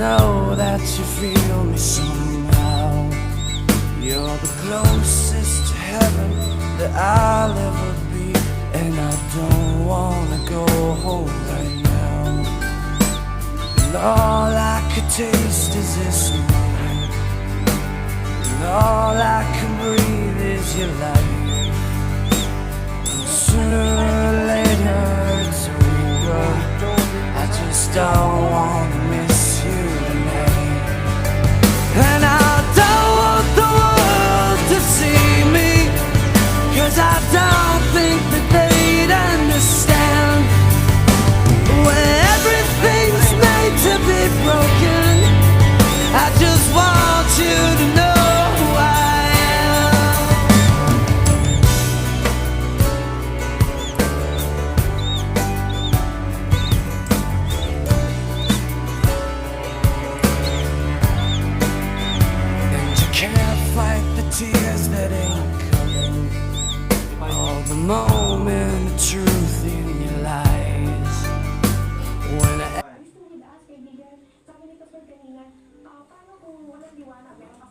know that you feel me somehow. You're the closest to heaven that I'll ever be, and I don't wanna go home right now. And all I could taste is this moment, and all I can breathe is your light. And sooner or later it's over. I just don't wanna miss you tonight. And I don't want the world to see me, 'cause I don't think that they'd understand. When everything's made to be broken, I just want you to know who I am. And you can't fight the tears that ain't coming, all the moment of truth in your lies. When I Gusto mo idaas, kaibigan. Sabi ni Pastor kanina, paano kung walang liwanag, meron